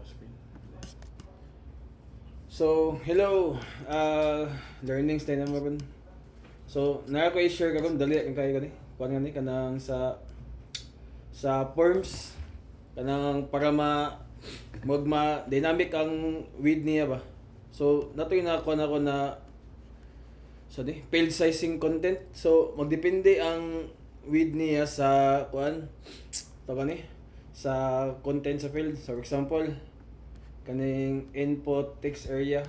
screen. So, hello. Learnings tayo naman. So, naka ko i-share karon dali ang kayo gani. Kuan gani kanang sa forms kanang para magma dynamic ang width niya ba. So, nato yung nakakuha na ko na field sizing content. So, magdepende ang width niya sa kuan to gani sa content sa field. So, for example, kaning input text area.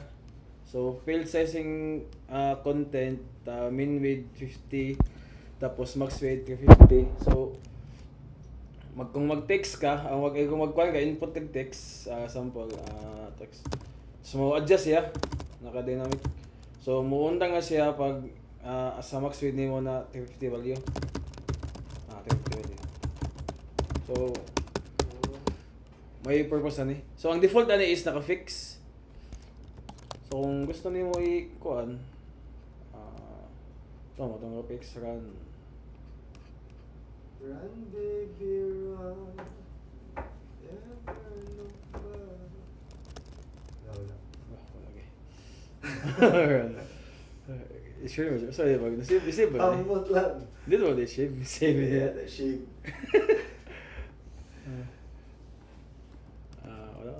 So field sizing content min width 50 tapos max width 350. So kung mag-text ka, kung magkuhan ka input text sample text. So mo adjust ya naka-dynamic. So muunta nga siya pag sa max width nimo na 350 value. 350 value. So may purpose na ni. So ang default ani is naka-fix. So kung gusto nimo i-kuan tama tong fix run baby run. Never look back. Wala. Sure mo. Sorry ba? Save ba? Amot lang. Dito mo save Yeah, it. the shape. Wala.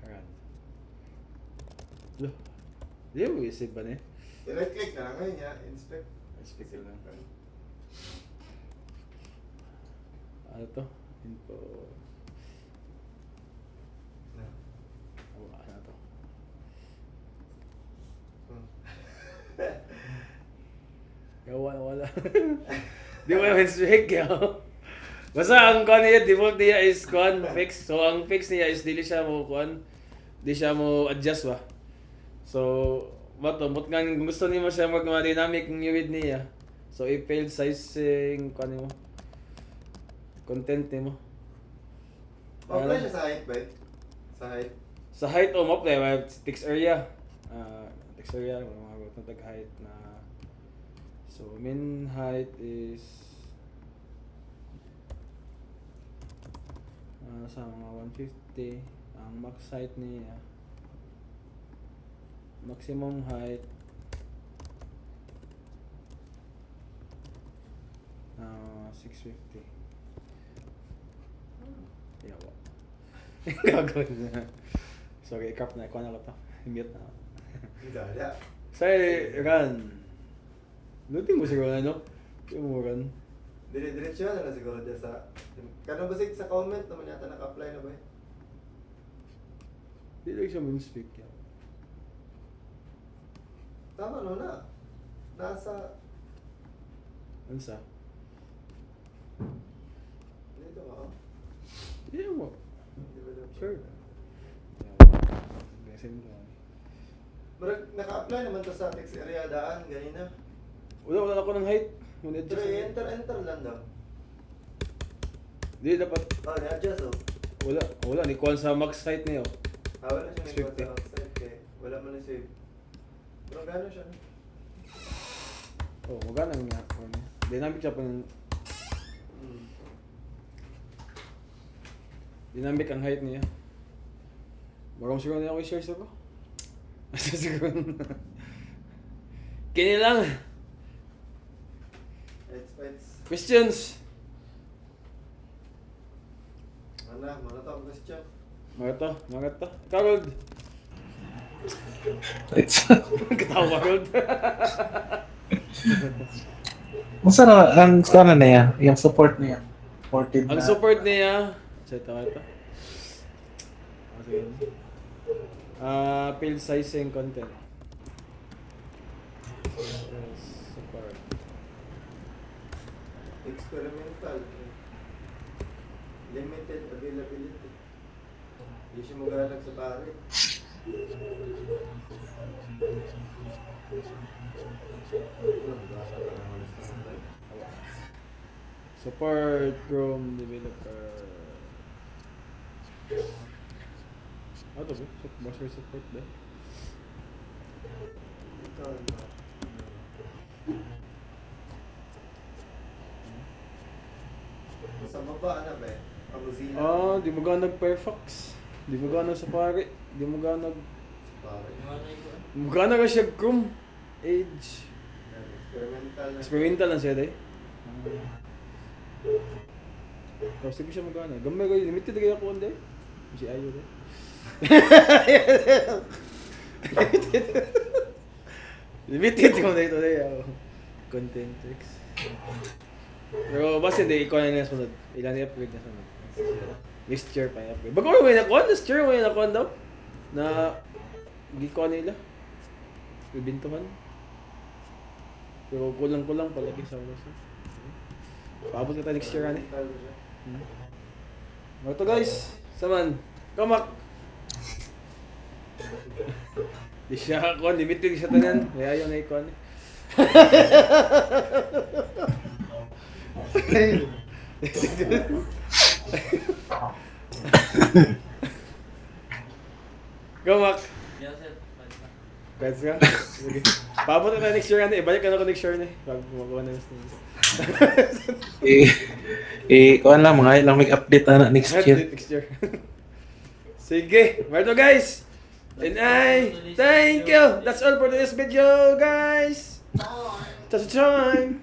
Run. Loh. Di mo save ba ni? I-right-click na lang ngayon ya. Inspect. Inspect lang. Ano to? Info. Na. Ano to? Wala. Di mo yung inspect yaw. Basta ang kuan niya, default niya is kuan fix. So ang fix niya is dili siya mo kuan, di siya mo adjust ba. So mut nga kung gusto niyo siya mag-dynamic ng width niya. So i-failed sizing kuan mo. Content nimo. Apply siya sa height ba? Sa height. Sa height o mo play text area. Text area mga tag height na. So min height is sa mga 150. Ang max height niya maximum height 650. Yawa. Gagawin na. Sorry, i-crop na. Ikaw na ko to. Mute na. Dada. Say, run. Luting mo siguro ano? Yung mo run. Diretso na lang siguro dyan sa... Kanang basig sa comment naman yata naka-apply na ba eh? Di lang siya min-speak yan. Tama no na. Nasa... Ano sa? Dito nga. Di mo. Developer. Sure. Gasin ko. Naka-apply naman to sa text area daan, ganina. Wala ako ng height. Muna Pero enter lang daw. Di dapat. Ni-adjust oh. Wala. Ni kuhan sa max height niyo. Wala siya may 50. sa outside kay. Wala man na save. Pero gano'n siya. Oh, magana nga. Dynamic siya pa ng... Dynamic ang height niya. Bagam siguro na ako i-share sa ko. Basta siguro na. Kini lang. It's... Questions? Mana to ang question? Mga to. Karol. Katawa Karol. Masa na, ang ano na yan, yung support niya. Supported Ang na. support niya. Sa ito. Field sizing content. Support. Experimental. Limited availability. Hindi siya magalag sa pare. Support Chrome developer. Ano ba? Master support ba? Ito, Sa baba na ba eh? O Pangusila. Di mo gana nag-Perfux. Di mo gana sa pare. Di mo gana Pare. Di mo gana ka siya Chrome. Age. Experimental na. Experimental lang siya day. Tapos di ko siya magana. Gamay ko, limited kaya ako day. Si Ayo day. Limited ko day today ako. Content tricks. Pero basta hindi, ikaw na yung nasunod. Ilan i-upgrade na sunod. Mixture pa i-upgrade. Bago mo yung nakuhan? Mixture mo yung nakuhan daw? Na hindi ko nila. Bibintuhan. Pero kulang-kulang palagi sa ulos. Paabot ka tayo next year, ano? Experimental na siya. Mga to guys, saman, kamak! Di siya kuhan, limited siya tanan. Kaya ayaw na ikuhan eh. Kamak! Pwede ka? Sige. Paabot na tayo next year, ano? Ibalik ka na ako next year, ano? Bago kumakuha na next year. Kuan lang, mga ilang mag-update na next year. Next year. Sige, well guys. And I thank you. That's all for this video, guys. That's the time.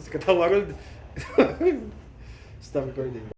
Gusto katawa ko. Stop recording.